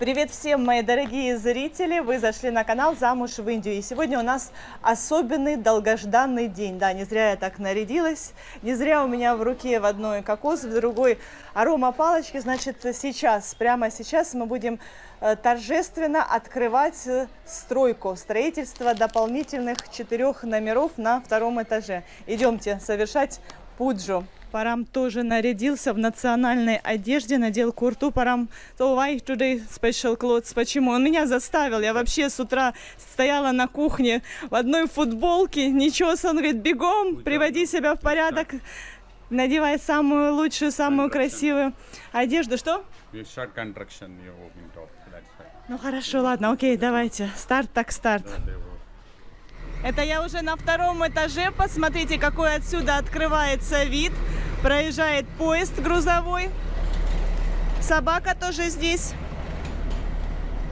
Привет всем, мои дорогие зрители! Вы зашли на канал «Замуж в Индию». И сегодня у нас особенный долгожданный день. Да, не зря я так нарядилась. Не зря у меня в руке в одной кокос, в другой арома палочки. Значит, сейчас, прямо сейчас мы будем торжественно открывать стройку, строительство дополнительных 4 номеров на 2-м этаже. Идемте совершать пуджу. Парам тоже нарядился в национальной одежде, надел курту. Парам, so why today special clothes? Почему? Он меня заставил. Я вообще с утра стояла на кухне в одной футболке, нечесан. Он говорит, бегом, приводи себя в порядок, надевай самую лучшую, самую красивую одежду. Что? Ну хорошо, ладно, окей, давайте. Старт так старт. Это я уже на 2-м этаже. Посмотрите, какой отсюда открывается вид. Проезжает поезд грузовой. Собака тоже здесь.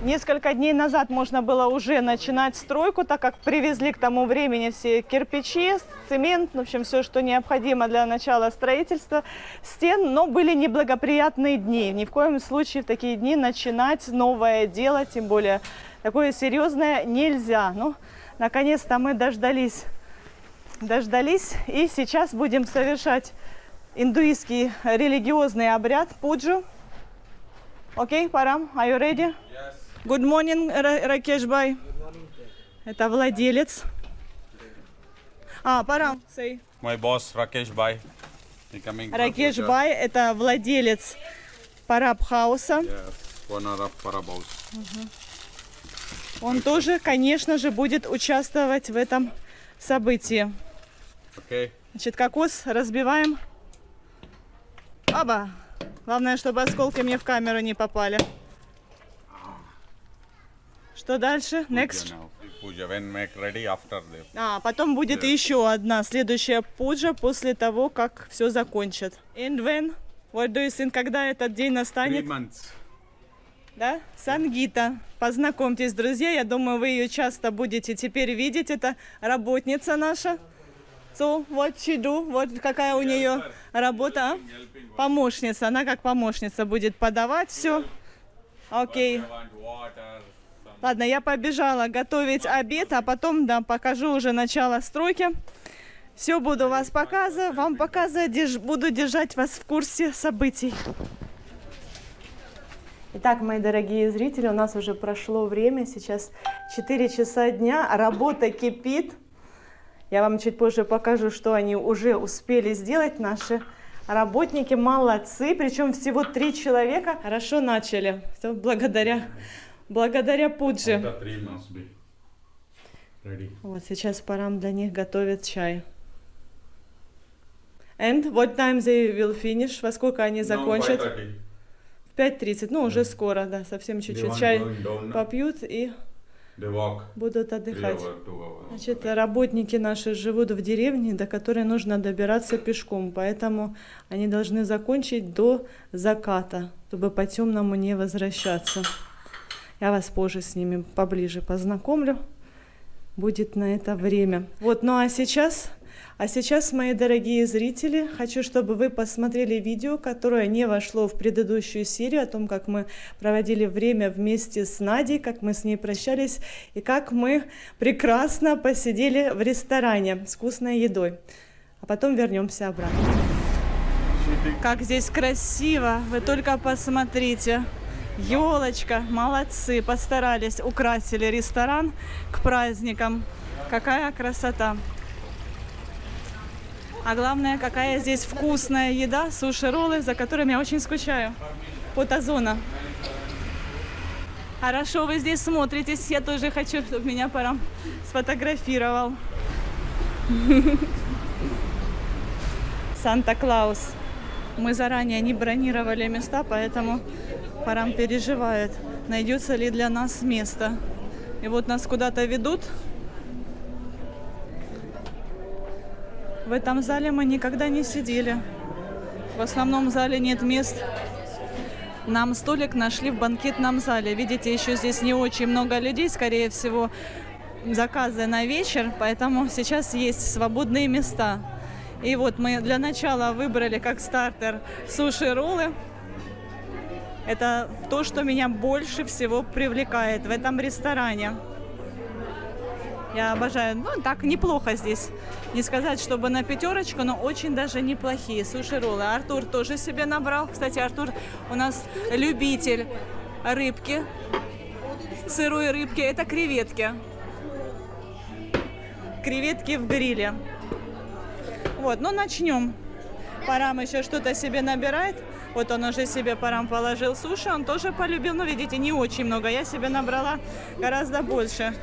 Несколько дней назад можно было уже начинать стройку, так как привезли к тому времени все кирпичи, цемент, в общем, все, что необходимо для начала строительства стен. Но были неблагоприятные дни. Ни в коем случае в такие дни начинать новое дело, тем более такое серьезное, нельзя. Ну, наконец-то мы дождались. И сейчас будем совершать индуистский религиозный обряд пуджу. Окей, Парам, are you ready? Yes. Good morning, Ракеш Бай. Это владелец. Парам, say. My boss Rakesh Bhai. He coming. Ракеш Бай, это владелец Параб Хауса. Yes, owner of Parab House. Он тоже, конечно же, будет участвовать в этом событии. Okay. Значит, кокос разбиваем. Оба! Главное, чтобы осколки мне в камеру не попали. Что дальше? Next. Puja. When make ready after the. Потом будет еще одна следующая пуджа после того, как все закончат. And when? What do you think? Когда этот день 3 настанет? months. Да? Сангита. Познакомьтесь, друзья. Я думаю, вы ее часто будете теперь видеть. Это работница наша. So, what she do? Вот какая у нее работа. Помощница. Она как помощница будет подавать все. Окей. Ладно, я побежала готовить обед, а потом, да, покажу уже начало стройки. Все буду вас показывать, вам показывать, буду держать вас в курсе событий. Итак, мои дорогие зрители, у нас уже прошло время, сейчас 4 часа дня, работа кипит. Я вам чуть позже покажу, что они уже успели сделать, наши работники молодцы, причем всего 3 человека. Хорошо начали, все благодаря пудже. Вот сейчас Парам для них готовит чай. And what time they will finish? Во сколько они закончат? В 5:30. Ну, уже скоро, да, совсем чуть-чуть чай попьют и будут отдыхать. Значит, работники наши живут в деревне, до которой нужно добираться пешком, поэтому они должны закончить до заката, чтобы по темному не возвращаться. Я вас позже с ними поближе познакомлю. Будет на это время. Вот, ну а сейчас, мои дорогие зрители, хочу, чтобы вы посмотрели видео, которое не вошло в предыдущую серию, о том, как мы проводили время вместе с Надей, как мы с ней прощались, и как мы прекрасно посидели в ресторане с вкусной едой. А потом вернемся обратно. Как здесь красиво, вы только посмотрите. Елочка, молодцы, постарались, украсили ресторан к праздникам. Какая красота! А главное, какая здесь вкусная еда, суши-роллы, за которыми я очень скучаю. Фотозона. Хорошо, вы здесь смотритесь, я тоже хочу, чтобы меня Парам сфотографировал. Санта-Клаус. Мы заранее не бронировали места, поэтому Парам переживает, найдется ли для нас место. И вот нас куда-то ведут. В этом зале мы никогда не сидели. В основном зале нет мест. Нам столик нашли в банкетном зале. Видите, еще здесь не очень много людей, скорее всего, заказы на вечер, поэтому сейчас есть свободные места. И вот мы для начала выбрали как стартер суши-роллы. Это то, что меня больше всего привлекает в этом ресторане. Я обожаю. Ну, так неплохо здесь. Не сказать, чтобы на 5, но очень даже неплохие суши-роллы. Артур тоже себе набрал. Кстати, Артур у нас любитель рыбки. Сырой рыбки. Это креветки. Креветки в гриле. Вот, ну начнем. Парам еще что-то себе набирает. Вот он уже себе парам положил суши. Он тоже полюбил. Ну, видите, не очень много. Я себе набрала гораздо больше.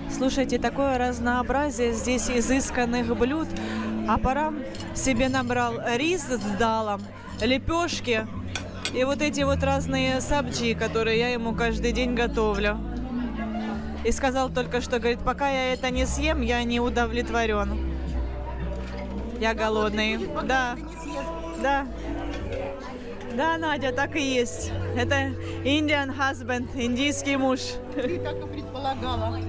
Слушайте, такое разнообразие здесь изысканных блюд. А Парам себе набрал рис с далом, лепешки и вот эти вот разные сабджи, которые я ему каждый день готовлю. И сказал только что, говорит, пока я это не съем, я не удовлетворен. Я голодный. Да, да. Да, Надя, так и есть. Это Indian husband, индийский муж. Ты так и предполагала.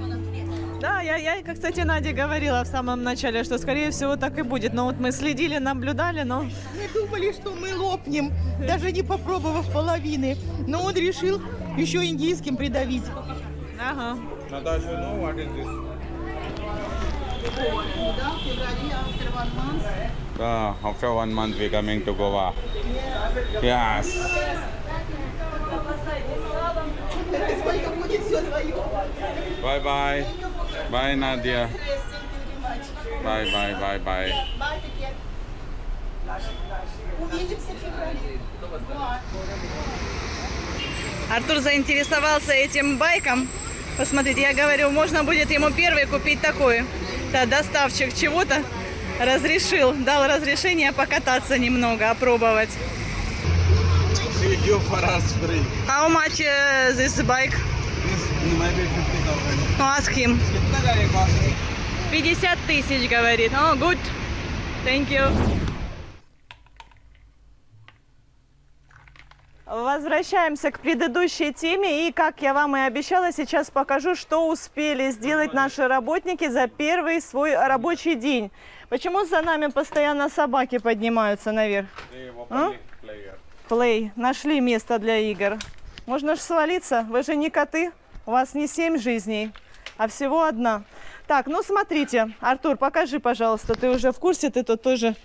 Да, я, кстати, Наде говорила в самом начале, что, скорее всего, так и будет. Но вот мы следили, наблюдали, но... Мы думали, что мы лопнем, даже не попробовав половины. Но он решил еще индийским придавить. Ага. Natasha, you know what is this? After 1 month we coming to Goa. Yes. Сколько будет все твое. Bye bye. Bye Nadia. Bye bye bye bye. Увидимся в феврале. Артур заинтересовался этим байком. Посмотрите, я говорю, можно будет ему первый купить такой. Да, доставщик чего-то разрешил, дал разрешение покататься немного, опробовать. How much this bike? Ask him. 50 тысяч, говорит. Oh, good. Thank you. Возвращаемся к предыдущей теме. И, как я вам и обещала, сейчас покажу, что успели сделать наши работники за первый свой рабочий день. Почему за нами постоянно собаки поднимаются наверх? Play. Нашли место для игр. Можно же свалиться. Вы же не коты. У вас не 7 жизней, а всего 1. Так, ну смотрите. Артур, покажи, пожалуйста. Ты уже в курсе, ты тут тоже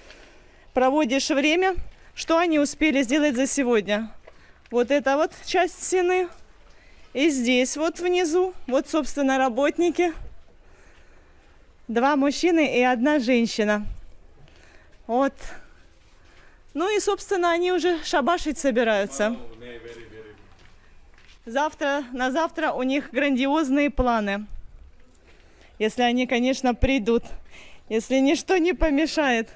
проводишь время. Что они успели сделать за сегодня? Вот это вот часть стены. И здесь вот внизу. Вот, собственно, работники. 2 мужчины и 1 женщина. Вот. Ну и, собственно, они уже шабашить собираются. На завтра у них грандиозные планы. Если они, конечно, придут. Если ничто не помешает.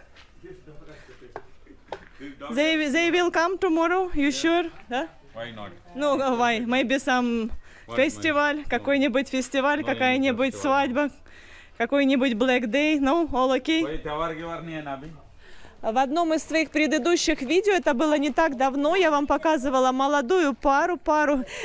They will come tomorrow, you sure? Да? Why not? Ну, why? Maybe some festival, какой-нибудь фестиваль, какая-нибудь свадьба, какой-нибудь Black Day. No, all okay? В одном из своих предыдущих видео, это было не так давно, я вам показывала молодую пару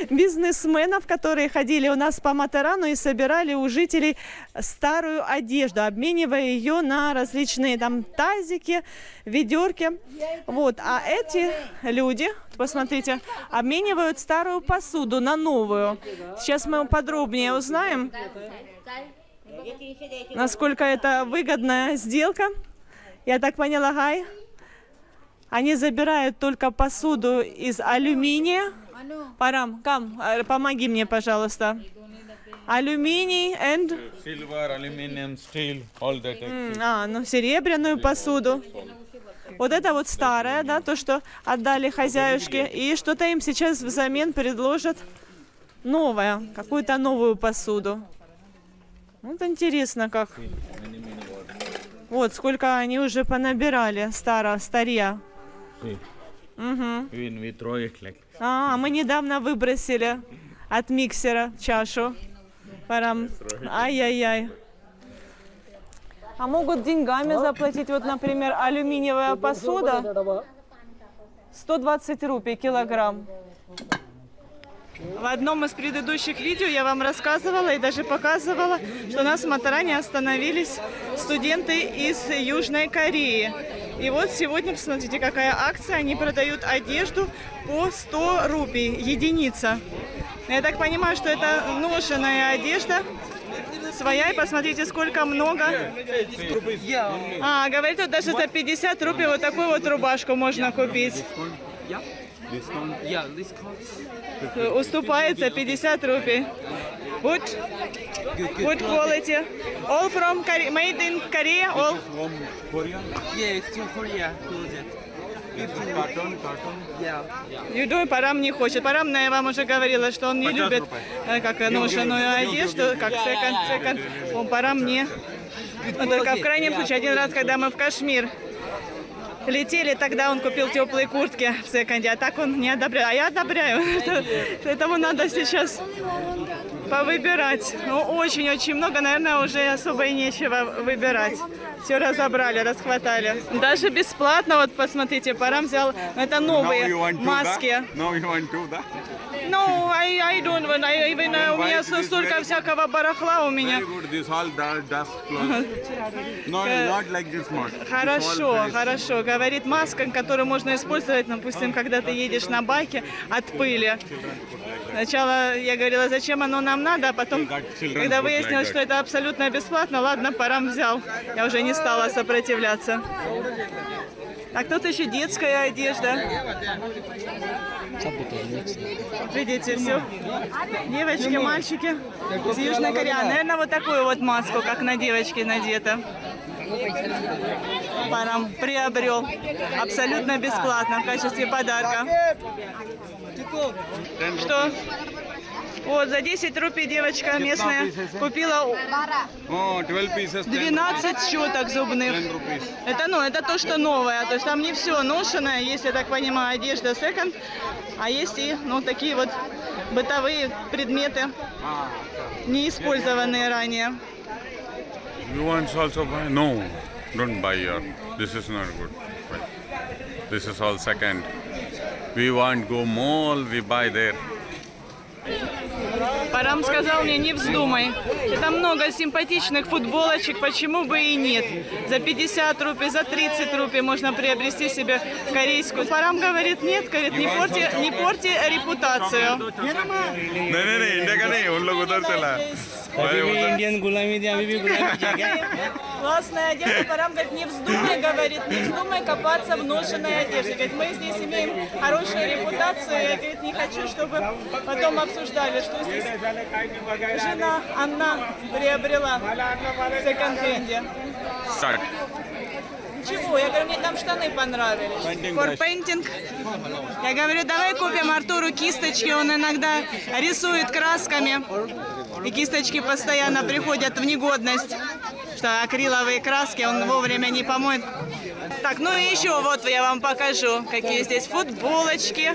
бизнесменов, которые ходили у нас по Матарану и собирали у жителей старую одежду, обменивая ее на различные там тазики, ведерки. Вот. А эти люди, посмотрите, обменивают старую посуду на новую. Сейчас мы подробнее узнаем, насколько это выгодная сделка. Я так поняла, Гай, они забирают только посуду из алюминия. Парам, помоги мне, пожалуйста. Алюминий and... Silver, aluminum, steel, all that. Ну, серебряную посуду. Вот это вот старое, да, то, что отдали хозяюшке. И что-то им сейчас взамен предложат новое, какую-то новую посуду. Вот интересно, как... Вот сколько они уже понабирали старья. Угу. Мы недавно выбросили от миксера чашу. Ай-яй-яй. А могут деньгами заплатить, вот, например, алюминиевая посуда 120 рупий килограмм. В одном из предыдущих видео я вам рассказывала и даже показывала, что у нас в Матаране остановились студенты из Южной Кореи. И вот сегодня, посмотрите, какая акция. Они продают одежду по 100 рупий, единица. Я так понимаю, что это ношеная одежда. Своя, и посмотрите, сколько много. Говорит, тут даже за 50 рупий вот такую вот рубашку можно купить. Уступается 50 рупий. Good quality. All from Korea, made in Korea. All. Yeah, it's from Korea. Юдой Парам не хочет. Парам, я вам уже говорила, что он не любит как ношеную одежду, как секонд. Он Парам не. Только в крайнем случае, один раз, когда мы в Кашмир летели, тогда он купил теплые куртки в секонде, а так он не одобряет. А я одобряю. Поэтому надо сейчас повыбирать. Ну, очень-очень много, наверное, уже особо и нечего выбирать. Все разобрали, расхватали. Даже бесплатно, вот посмотрите, Парам взял, это новые маски. No, I don't want. У меня столько всякого барахла у меня. Хорошо. Говорит, маска, которую можно использовать, допустим, когда ты едешь на байке от пыли. Сначала я говорила, зачем оно нам надо, а потом, когда выяснилось, что это абсолютно бесплатно, ладно, Парам взял. Я уже не стала сопротивляться. А тут еще детская одежда. Видите, все. Девочки, мальчики из Южной Кореи. Наверное, вот такую вот маску, как на девочке надета. Парам приобрел абсолютно бесплатно в качестве подарка. Что? Вот, за 10 рупий девочка местная купила 12 щеток зубных. Это то, что новое. То есть там не все ношеное. Есть, я так понимаю, одежда секонд, а есть и такие вот бытовые предметы, не использованные ранее. You want also buy? No, don't buy here. This is not good. This is all second. We want go mall, we buy there. Парам сказал мне, не вздумай. Это много симпатичных футболочек, почему бы и нет. За 50 рупий, за 30 рупий можно приобрести себе корейскую. Парам говорит, нет, говорит, не порти репутацию. Классная одежда. Парам говорит, не вздумай копаться в ношенной одежде. Говорит, мы здесь имеем хорошую репутацию. Я, говорит, не хочу, чтобы потом обсуждали, что здесь жена Анна приобрела в секонд-хенде. Ничего, я говорю, мне там штаны понравились. For painting. Я говорю, давай купим Артуру кисточки, он иногда рисует красками. И кисточки постоянно приходят в негодность, что акриловые краски он вовремя не помоет. Так, ну и еще вот я вам покажу, какие здесь футболочки.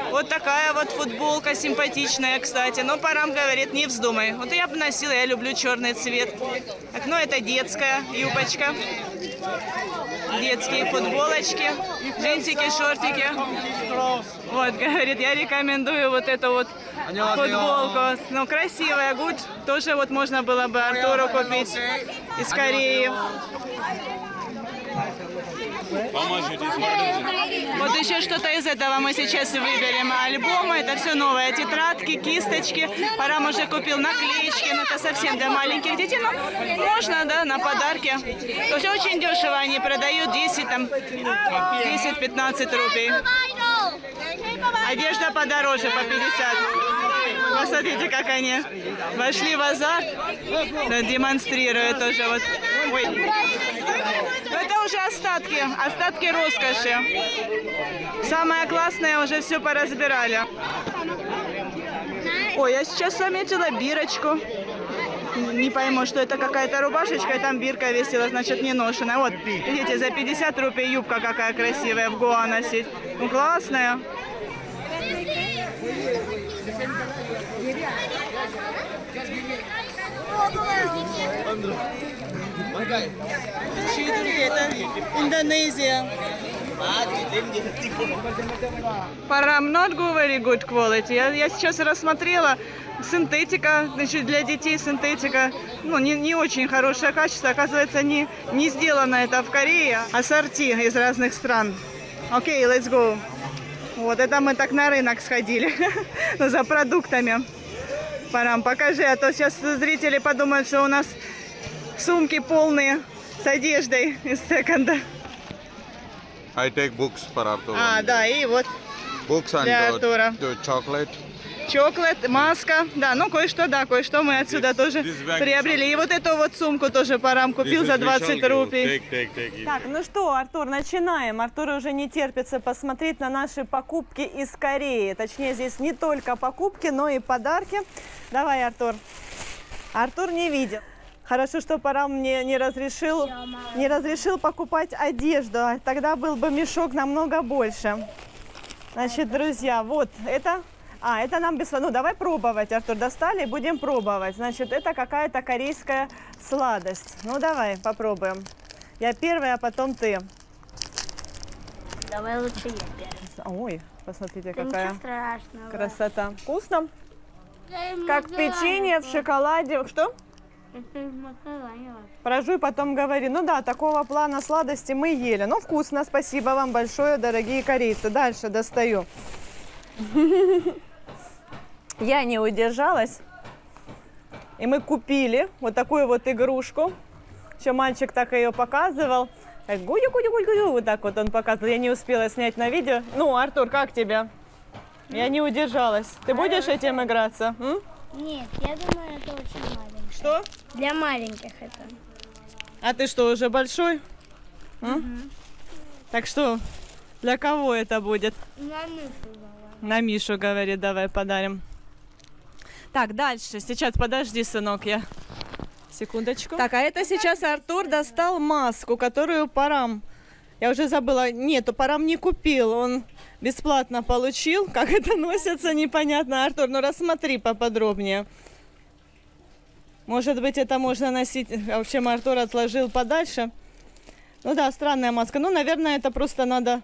Вот такая вот футболка симпатичная, кстати. Но Парам говорит, не вздумай. Вот я бы носила, я люблю черный цвет. Так, ну это детская юбочка. Детские футболочки, джинсики, шортики. Вот, говорит, я рекомендую вот эту вот футболку. Ну, красивая, гуд. Тоже вот можно было бы Артуру купить из Кореи. Вот еще что-то из этого мы сейчас выберем. Альбомы, это все новое. Тетрадки, кисточки. Парам уже купил наклеечки, но это совсем для маленьких детей. Но можно, да, на подарки. Тоже очень дешево они продают, 10-15 рупий. Одежда подороже, по 50. Посмотрите, как они вошли в азарт. Да, демонстрируют тоже. Вот. Ой. Но это уже остатки роскоши. Самое классное уже все поразбирали. Ой, я сейчас заметила бирочку. Не пойму, что это какая-то рубашечка, и там бирка висела, значит, не ношеная. Вот, видите, за 50 рупий юбка какая красивая в Гоа носить. Ну, классная. Это Индонезия. Парам not very good quality. Я сейчас рассмотрела синтетика, значит, для детей синтетика. Ну, не очень хорошее качество. Оказывается, не сделано это в Корее, а ассорти из разных стран. Окей, let's go. Вот, это мы так на рынок сходили за продуктами. Парам, покажи, а то сейчас зрители подумают, что у нас сумки полные с одеждой из секонда. I take books for Arthur. Да, и вот Books and для Артура. chocolate. Чоклет, маска. Да, ну кое-что мы отсюда тоже приобрели. И вот эту вот сумку тоже Парам купил за 20 рупий. Take. Так, ну что, Артур, начинаем. Артуру уже не терпится посмотреть на наши покупки из Кореи. Точнее, здесь не только покупки, но и подарки. Давай, Артур. Артур не видел. Хорошо, что Парам мне не разрешил покупать одежду. Тогда был бы мешок намного больше. Значит, друзья, вот это... это нам бесплатно. Ну, давай пробовать, Артур. Достали, будем пробовать. Значит, это какая-то корейская сладость. Ну, давай, попробуем. Я первая, а потом ты. Давай лучше я первый. Ой, посмотрите, Да какая ничего страшного. красота. Вкусно? Да, Как печенье в шоколаде. Что? Прожуй, потом говори. Ну да, такого плана сладости мы ели. Ну, вкусно. Спасибо вам большое, дорогие корейцы. Дальше достаю. Я не удержалась, и мы купили вот такую вот игрушку. Еще мальчик так ее показывал. Гудю, вот так вот он показывал. Я не успела снять на видео. Ну, Артур, как тебе? Я не удержалась. Ты будешь этим играться? Нет, я думаю, это очень маленькое. Что? Для маленьких это. А ты что, уже большой? Так что, для кого это будет? На Мишу давай. На Мишу, говорит, давай подарим. Так, дальше. Сейчас, подожди, сынок, я... Секундочку. Так, а это сейчас Артур достал маску, которую Парам... Я уже забыла. Нет, Парам не купил. Он бесплатно получил. Как это носится, непонятно. Артур, ну рассмотри поподробнее. Может быть, это можно носить... В общем, Артур отложил подальше. Ну да, странная маска. Ну, наверное, это просто надо...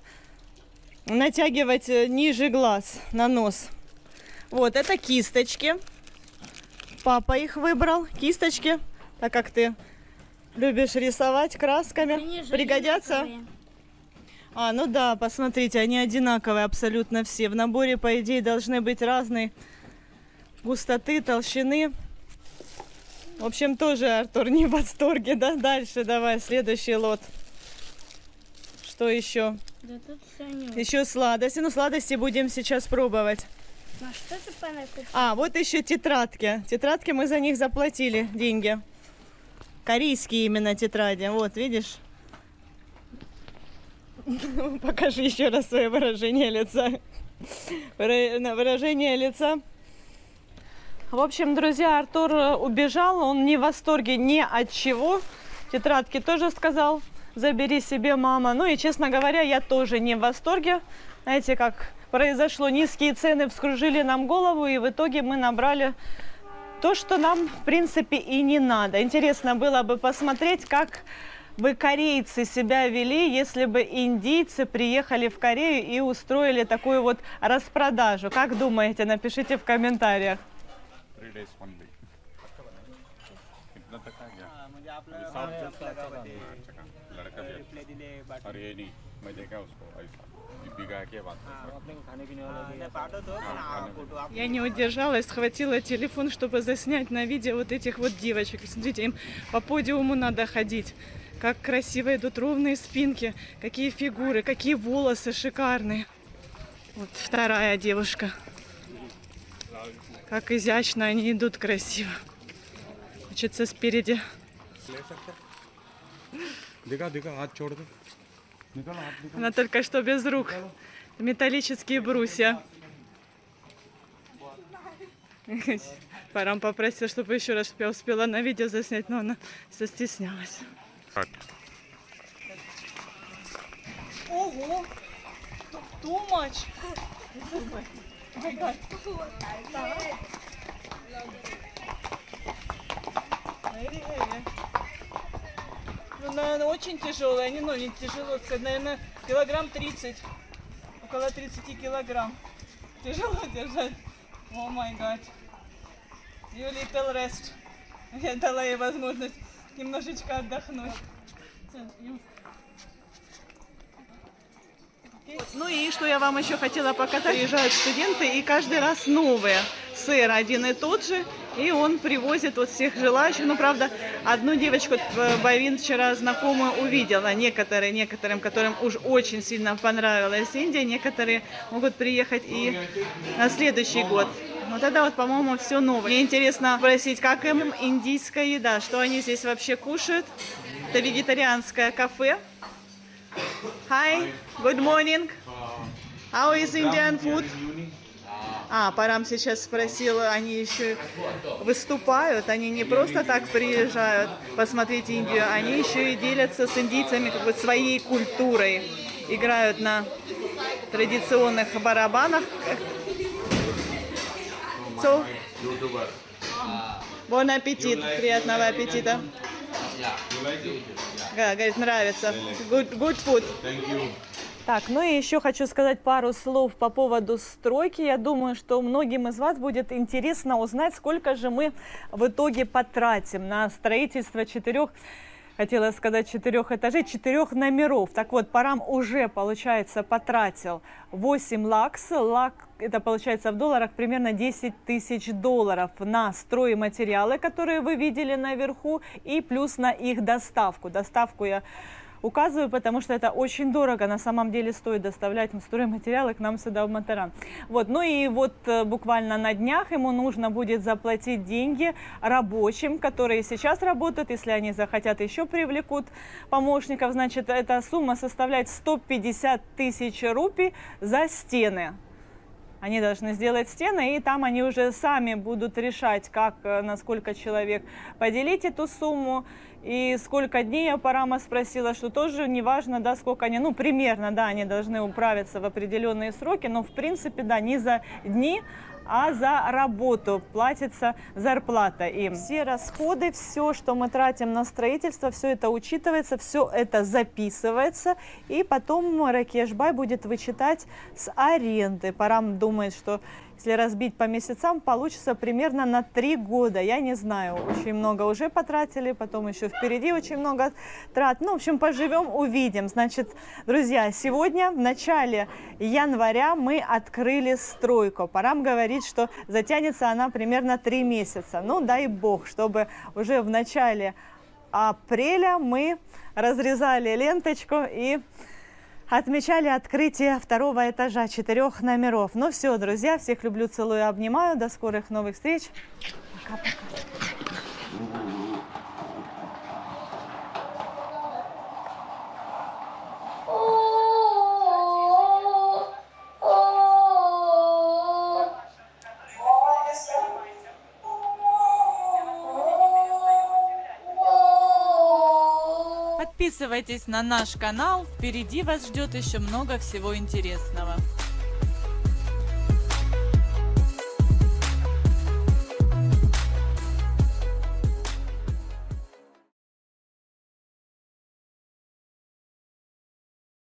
натягивать ниже глаз, на нос. Вот, это кисточки. Папа их выбрал. Кисточки, так как ты любишь рисовать красками. Они же пригодятся? одинаковые. Ну да, посмотрите, они одинаковые абсолютно все. В наборе, по идее, должны быть разные густоты, толщины. В общем, тоже Артур не в восторге, да? Дальше давай, следующий лот. Что еще? Да тут все не. Еще сладости. Ну, сладости будем сейчас пробовать. А что ты понакупил? Вот еще тетрадки. Тетрадки мы за них заплатили деньги. Корейские именно тетради. Вот, видишь? Покажи еще раз свое выражение лица. Выражение лица. В общем, друзья, Артур убежал. Он не в восторге ни от чего. Тетрадки тоже сказал: забери себе, мама. Ну и, честно говоря, я тоже не в восторге. Знаете, как произошло, низкие цены вскружили нам голову, и в итоге мы набрали то, что нам, в принципе, и не надо. Интересно было бы посмотреть, как бы корейцы себя вели, если бы индийцы приехали в Корею и устроили такую вот распродажу. Как думаете? Напишите в комментариях. 3 days, 1 week. कितना तक आ गया? मुझे आप लड़का भी और ये नहीं मैं देखा उसको ऐसा बिगा के बात अपने को खाने पीने वाला Я не удержалась, схватила телефон, чтобы заснять на видео вот этих вот девочек. Смотрите, им по подиуму надо ходить. Как красиво идут ровные спинки, какие фигуры, какие волосы шикарные. Вот вторая девушка. Как изящно они идут, красиво. Хочется спереди. Она только что без рук. Металлические брусья. Парам попросил, чтобы еще раз я успела на видео заснять, но она застеснялась. Ого! Too much! Ну, наверное, очень тяжелая, не тяжело сказать, наверное, Килограмм 30. Около 30 килограмм. Тяжело держать. О май гад. You little rest. Я дала ей возможность немножечко отдохнуть. Ну и что я вам еще хотела показать. Приезжают студенты и каждый раз новые. Сыр один и тот же. И он привозит вот всех желающих. Ну, правда, одну девочку Байвин вчера знакомую увидела. Некоторым, которым уж очень сильно понравилась Индия. Некоторые могут приехать и на следующий год. Вот это вот, по-моему, все новое. Мне интересно спросить, как им индийская еда, что они здесь вообще кушают. Это вегетарианское кафе. Hi, good morning. How is Indian food? Парам сейчас спросил, они еще выступают, они не просто так приезжают посмотреть Индию, они еще и делятся с индийцами как бы своей культурой. Играют на традиционных барабанах. So, bon аппетит, приятного аппетита. Говорит, нравится. Good food. Так, ну и еще хочу сказать пару слов по поводу стройки. Я думаю, что многим из вас будет интересно узнать, сколько же мы в итоге потратим на строительство 4 этажей, 4 номеров. Так вот, Парам уже, получается, потратил 8 лакс. Это получается в долларах примерно 10 тысяч долларов на стройматериалы, которые вы видели наверху, и плюс на их доставку. Доставку я указываю, потому что это очень дорого, на самом деле стоит доставлять стройматериалы к нам сюда в Матарам. Вот, ну и вот буквально на днях ему нужно будет заплатить деньги рабочим, которые сейчас работают. Если они захотят, еще привлекут помощников. Значит, эта сумма составляет 150 тысяч рупий за стены. Они должны сделать стены, и там они уже сами будут решать, как, на сколько человек поделить эту сумму. И сколько дней, я Парама спросила, что тоже не важно, да, сколько они, ну, примерно, да, они должны управиться в определенные сроки, но, в принципе, да, не за дни, а за работу платится зарплата им. Все расходы, все, что мы тратим на строительство, все это учитывается, все это записывается, и потом Ракешбай будет вычитать с аренды. Парам думает, что если разбить по месяцам, получится примерно на 3 года. Я не знаю, очень много уже потратили, потом еще впереди очень много трат. Ну, в общем, поживем, увидим. Значит, друзья, сегодня, в начале января, мы открыли стройку. Парам говорит, что затянется она примерно 3 месяца. Ну, дай бог, чтобы уже в начале апреля мы разрезали ленточку и отмечали открытие 2-го этажа 4 номеров. Ну все, друзья, всех люблю, целую, обнимаю. До скорых новых встреч. Пока-пока. Подписывайтесь на наш канал, впереди вас ждет еще много всего интересного.